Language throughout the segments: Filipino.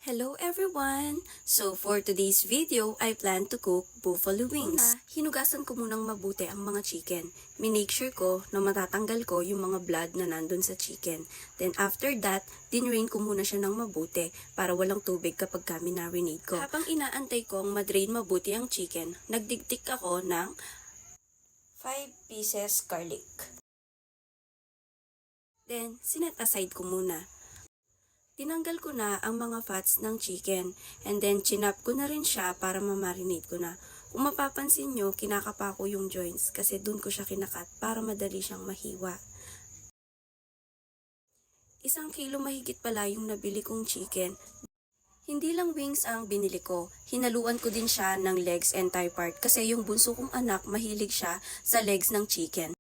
Hello everyone! So for today's video, I plan to cook buffalo wings. Hinugasan ko munang mabuti ang mga chicken. Minake sure ko na matatanggal ko yung mga blood na nandun sa chicken. Then after that, dinrain ko muna siya ng mabuti para walang tubig kapag marinate ko. Habang inaantay kong madrain mabuti ang chicken, nagdiktik ako ng 5 pieces garlic. Then, sinet aside ko muna. Tinanggal ko na ang mga fats ng chicken and then chinap ko na rin siya para mamarinate ko na. Kung mapapansin nyo, kinakapa ko yung joints kasi dun ko siya kinakat para madali siyang mahiwa. 1 kilo mahigit pala yung nabili kong chicken. Hindi lang wings ang binili ko, hinaluan ko din siya ng legs and thigh part kasi yung bunso kong anak mahilig siya sa legs ng chicken.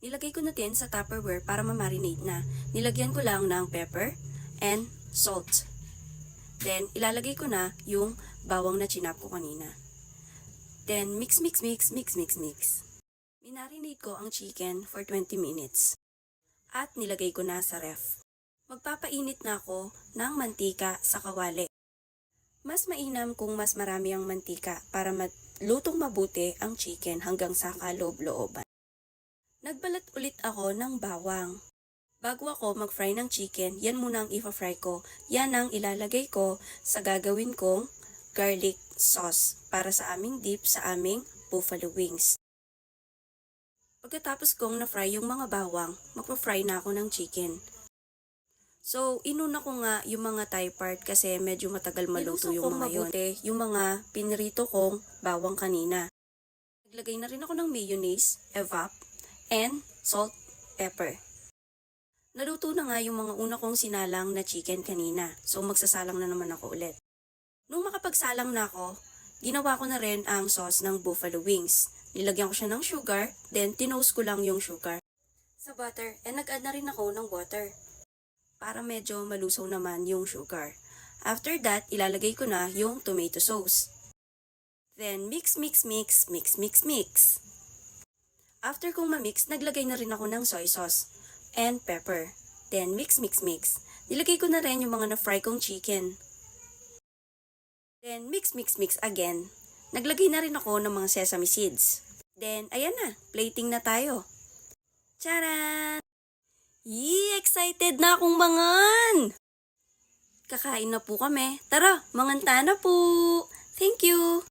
Nilagay ko na din sa Tupperware para mamarinate na. Nilagyan ko lang ng pepper and salt. Then, ilalagay ko na yung bawang na chinap ko kanina. Then, mix. Minarinate ko ang chicken for 20 minutes. At nilagay ko na sa ref. Magpapainit na ako ng mantika sa kawali. Mas mainam kung mas marami ang mantika para lutong mabuti ang chicken hanggang sa kaloob-looban. Nagbalat ulit ako ng bawang. Bago ako mag-fry ng chicken, yan muna ang ipa-fry ko. Yan ang ilalagay ko sa gagawin kong garlic sauce para sa aming dip sa aming buffalo wings. Pagkatapos kong na-fry yung mga bawang, magpa-fry na ako ng chicken. So, inuna ko nga yung mga thigh part kasi medyo matagal maluto yung mga yun. Yung mga pinrito kong bawang kanina. Naglagay na rin ako ng mayonnaise, evap, and salt, pepper. Naluto na nga yung mga una kong sinalang na chicken kanina. So magsasalang na naman ako ulit. Nung makapagsalang na ako, ginawa ko na rin ang sauce ng buffalo wings. Nilagyan ko siya ng sugar, then tinoast ko lang yung sugar sa butter. And nag-add na rin ako ng water para medyo malusaw naman yung sugar. After that, ilalagay ko na yung tomato sauce. Then mix. After kong ma-mix, naglagay na rin ako ng soy sauce and pepper. Then, mix. Nilagay ko na rin yung mga na-fry kong chicken. Then, mix again. Naglagay na rin ako ng mga sesame seeds. Then, ayan na. Plating na tayo. Charan! Yee! Excited na akong mangan! Kakain na po kami. Tara, manganta na po! Thank you!